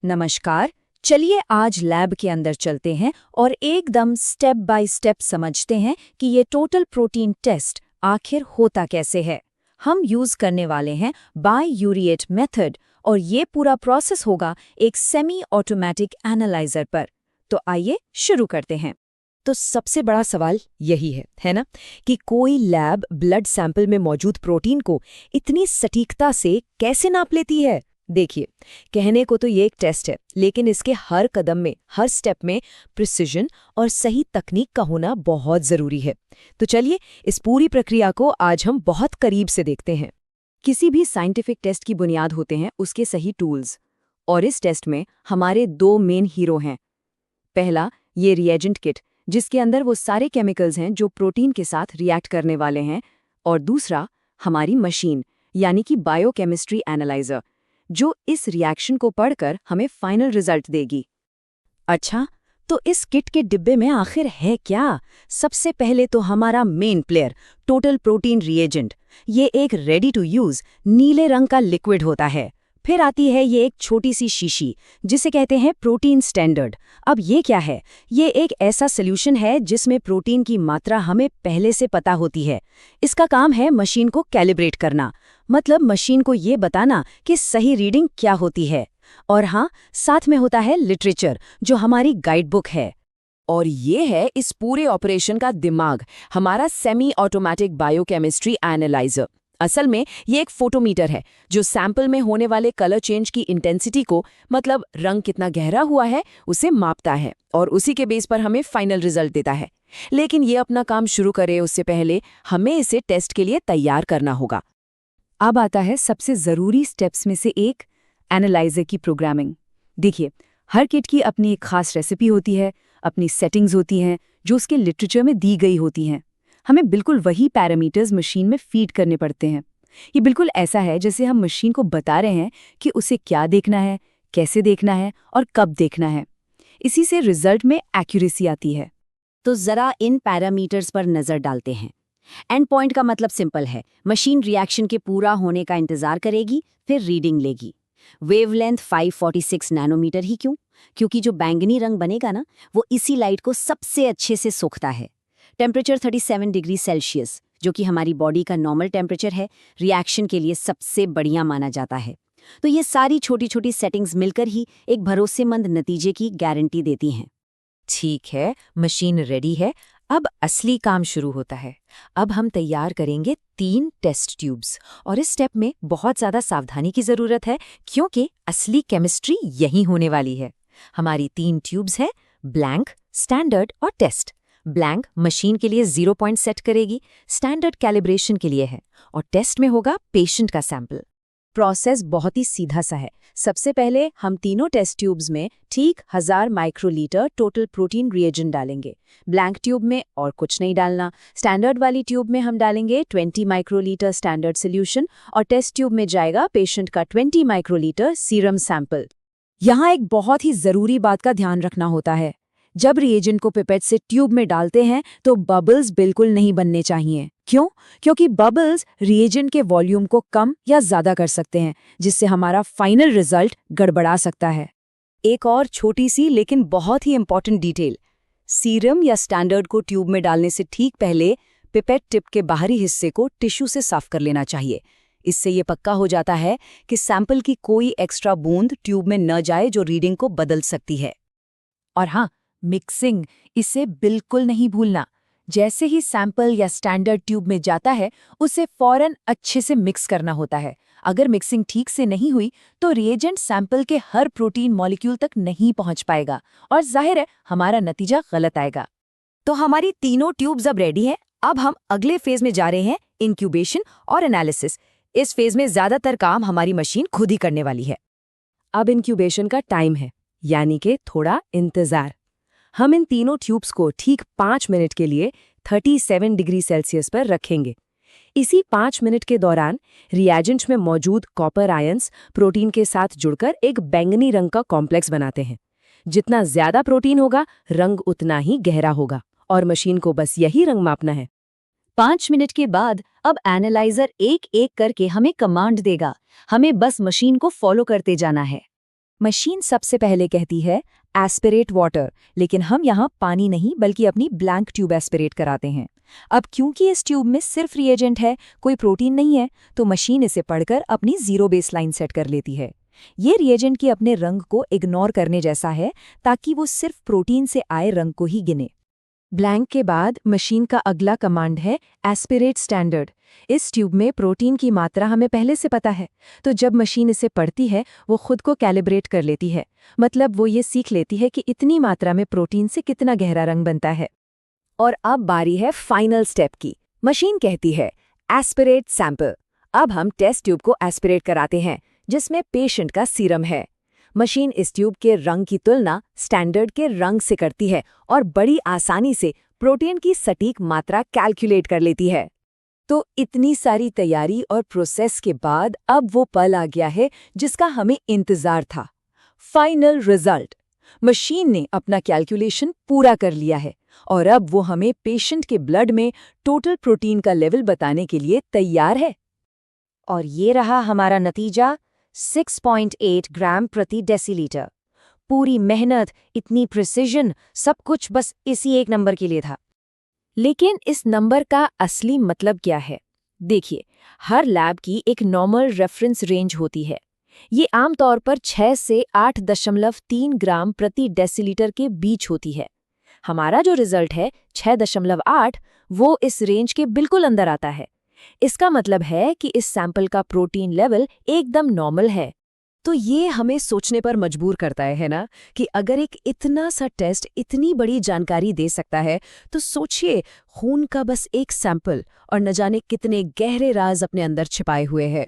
नमस्कार। चलिए आज लैब के अंदर चलते हैं और एकदम स्टेप बाय स्टेप समझते हैं कि ये टोटल प्रोटीन टेस्ट आखिर होता कैसे है। हम यूज करने वाले हैं बाययूरिएट मेथड और ये पूरा प्रोसेस होगा एक सेमी ऑटोमेटिक एनालाइजर पर। तो आइए शुरू करते हैं। तो सबसे बड़ा सवाल यही है ना, कि कोई लैब ब्लड सैंपल में मौजूद प्रोटीन को इतनी सटीकता से कैसे नाप लेती है। देखिए, कहने को तो ये एक टेस्ट है, लेकिन इसके हर कदम में, हर स्टेप में प्रिसिजन और सही तकनीक का होना बहुत ज़रूरी है। तो चलिए इस पूरी प्रक्रिया को आज हम बहुत करीब से देखते हैं। किसी भी साइंटिफिक टेस्ट की बुनियाद होते हैं उसके सही टूल्स, और इस टेस्ट में हमारे दो मेन हीरो हैं। पहला, ये रिएजेंट किट, जिसके अंदर वो सारे केमिकल्स हैं जो प्रोटीन के साथ रिएक्ट करने वाले हैं, और दूसरा हमारी मशीन यानी कि बायोकेमिस्ट्री एनालाइजर, जो इस रिएक्शन को पढ़कर हमें फाइनल रिजल्ट देगी। अच्छा, तो इस किट के डिब्बे में आखिर है क्या? सबसे पहले तो हमारा main player total protein reagent. ये एक रेडी टू यूज नीले रंग का लिक्विड होता है। फिर आती है ये एक छोटी सी शीशी जिसे कहते हैं प्रोटीन स्टैंडर्ड। अब ये क्या है? ये एक ऐसा सोल्यूशन है जिसमें प्रोटीन की मात्रा हमें पहले से पता होती है। इसका काम है मशीन को कैलिब्रेट करना, मतलब मशीन को ये बताना कि सही रीडिंग क्या होती है। और हाँ, साथ में होता है लिटरेचर, जो हमारी गाइड बुक है। और ये है इस पूरे ऑपरेशन का दिमाग, हमारा सेमी ऑटोमेटिक बायोकेमिस्ट्री एनालाइजर। असल में ये एक फोटोमीटर है जो सैंपल में होने वाले कलर चेंज की इंटेंसिटी को, मतलब रंग कितना गहरा हुआ है, उसे मापता है और उसी के बेस पर हमें फाइनल रिजल्ट देता है। लेकिन ये अपना काम शुरू करे उससे पहले हमें इसे टेस्ट के लिए तैयार करना होगा। अब आता है सबसे ज़रूरी स्टेप्स में से एक, एनालाइजर की प्रोग्रामिंग। देखिए, हर किट की अपनी एक खास रेसिपी होती है, अपनी सेटिंग्स होती हैं जो उसके लिटरेचर में दी गई होती हैं। हमें बिल्कुल वही पैरामीटर्स मशीन में फीड करने पड़ते हैं। ये बिल्कुल ऐसा है जैसे हम मशीन को बता रहे हैं कि उसे क्या देखना है, कैसे देखना है और कब देखना है। इसी से रिजल्ट में एक्यूरेसी आती है। तो ज़रा इन पैरामीटर्स पर नज़र डालते हैं। एंड पॉइंट का मतलब सिंपल है, मशीन रिएक्शन के पूरा होने का इंतजार करेगी, फिर रीडिंग लेगी। वेवलेंथ 546 नैनोमीटर ही क्यों? क्योंकि जो बैंगनी रंग बनेगा ना, वो इसी लाइट को सबसे अच्छे से सोखता है। टेम्परेचर 37 डिग्री सेल्सियस, जो कि हमारी बॉडी का नॉर्मल टेम्परेचर है, रिएक्शन के लिए सबसे बढ़िया माना जाता है। तो ये सारी छोटी छोटी सेटिंग्स मिलकर ही एक भरोसेमंद नतीजे की गारंटी देती हैं। ठीक है, मशीन रेडी है। अब असली काम शुरू होता है। अब हम तैयार करेंगे 3 टेस्ट ट्यूब्स, और इस स्टेप में बहुत ज़्यादा सावधानी की ज़रूरत है क्योंकि असली केमिस्ट्री यहीं होने वाली है। हमारी 3 ट्यूब्स हैं, ब्लैंक, स्टैंडर्ड और टेस्ट। ब्लैंक मशीन के लिए 0 पॉइंट सेट करेगी, स्टैंडर्ड कैलिब्रेशन के लिए है, और टेस्ट में होगा पेशेंट का सैंपल। प्रोसेस बहुत ही सीधा सा है। सबसे पहले हम तीनों टेस्ट ट्यूब्स में ठीक 1000 माइक्रोलीटर टोटल प्रोटीन रिएजेंट डालेंगे। ब्लैंक ट्यूब में और कुछ नहीं डालना। स्टैंडर्ड वाली ट्यूब में हम डालेंगे 20 माइक्रोलीटर स्टैंडर्ड सोल्यूशन, और टेस्ट ट्यूब में जाएगा पेशेंट का 20 माइक्रोलीटर सीरम सैंपल। यहाँ एक बहुत ही ज़रूरी बात का ध्यान रखना होता है। जब रिएजेंट को पिपेट से ट्यूब में डालते हैं तो बबल्स बिल्कुल नहीं बनने चाहिए। क्यों? क्योंकि बबल्स रिएजेंट के वॉल्यूम को कम या ज़्यादा कर सकते हैं, जिससे हमारा फाइनल रिजल्ट गड़बड़ा सकता है। एक और छोटी सी लेकिन बहुत ही इंपॉर्टेंट डिटेल, सीरम या स्टैंडर्ड को ट्यूब में डालने से ठीक पहले पिपेट टिप के बाहरी हिस्से को टिश्यू से साफ कर लेना चाहिए। इससे ये पक्का हो जाता है कि सैंपल की कोई एक्स्ट्रा बूंद ट्यूब में न जाए जो रीडिंग को बदल सकती है। और हाँ, मिक्सिंग, इसे बिल्कुल नहीं भूलना। जैसे ही सैंपल या स्टैंडर्ड ट्यूब में जाता है, उसे फौरन अच्छे से मिक्स करना होता है। अगर मिक्सिंग ठीक से नहीं हुई तो रिएजेंट सैंपल के हर प्रोटीन मॉलिक्यूल तक नहीं पहुंच पाएगा, और जाहिर है हमारा नतीजा गलत आएगा। तो हमारी तीनों ट्यूब्स अब रेडी हैं। अब हम अगले फेज में जा रहे हैं, इंक्यूबेशन और एनालिसिस। इस फेज में ज्यादातर काम हमारी मशीन खुद ही करने वाली है। अब इंक्यूबेशन का टाइम है, यानी कि थोड़ा इंतजार। हम इन तीनों ट्यूब्स को ठीक 5 मिनट के लिए 37 डिग्री सेल्सियस पर रखेंगे। इसी 5 मिनट के दौरान रिएजेंट में मौजूद कॉपर आयंस प्रोटीन के साथ जुड़कर एक बैंगनी रंग का कॉम्प्लेक्स बनाते हैं। जितना ज्यादा प्रोटीन होगा, रंग उतना ही गहरा होगा, और मशीन को बस यही रंग मापना है। 5 मिनट के बाद अब एनालाइजर एक एक करके हमें कमांड देगा। हमें बस मशीन को फॉलो करते जाना है। मशीन सबसे पहले कहती है एस्पिरेट वाटर, लेकिन हम यहाँ पानी नहीं बल्कि अपनी ब्लैंक ट्यूब एस्पिरेट कराते हैं। अब क्योंकि इस ट्यूब में सिर्फ रिएजेंट है, कोई प्रोटीन नहीं है, तो मशीन इसे पढ़कर अपनी जीरो बेसलाइन सेट कर लेती है। ये रिएजेंट के अपने रंग को इग्नोर करने जैसा है, ताकि वो सिर्फ प्रोटीन से आए रंग को ही गिने। ब्लैंक के बाद मशीन का अगला कमांड है एस्पिरेट स्टैंडर्ड। इस ट्यूब में प्रोटीन की मात्रा हमें पहले से पता है, तो जब मशीन इसे पढ़ती है वो खुद को कैलिब्रेट कर लेती है। मतलब वो ये सीख लेती है कि इतनी मात्रा में प्रोटीन से कितना गहरा रंग बनता है। और अब बारी है फाइनल स्टेप की। मशीन कहती है एस्पिरेट सैंपल। अब हम टेस्ट ट्यूब को एस्पिरेट कराते हैं, जिसमें पेशेंट का सीरम है। मशीन इस ट्यूब के रंग की तुलना स्टैंडर्ड के रंग से करती है और बड़ी आसानी से प्रोटीन की सटीक मात्रा कैलकुलेट कर लेती है। तो इतनी सारी तैयारी और प्रोसेस के बाद अब वो पल आ गया है जिसका हमें इंतजार था। Final result. मशीन ने अपना कैलकुलेशन पूरा कर लिया है और अब वो हमें पेशेंट के ब्लड में टोटल प्रोटीन का लेवल बताने के लिए तैयार है। और ये रहा हमारा नतीजा, 6.8 ग्राम प्रति डेसीलीटर। पूरी मेहनत, इतनी प्रिसिजन, सब कुछ बस इसी एक नंबर के लिए था। लेकिन इस नंबर का असली मतलब क्या है? देखिए, हर लैब की एक नॉर्मल रेफरेंस रेंज होती है। ये आमतौर पर 6 से 8.3 ग्राम प्रति डेसीलीटर के बीच होती है। हमारा जो रिजल्ट है 6.8, वो इस रेंज के बिल्कुल अंदर आता है। इसका मतलब है कि इस सैंपल का प्रोटीन लेवल एकदम नॉर्मल है। तो ये हमें सोचने पर मजबूर करता है ना, कि अगर एक इतना सा टेस्ट इतनी बड़ी जानकारी दे सकता है, तो सोचिए खून का बस एक सैंपल और न जाने कितने गहरे राज अपने अंदर छिपाए हुए हैं।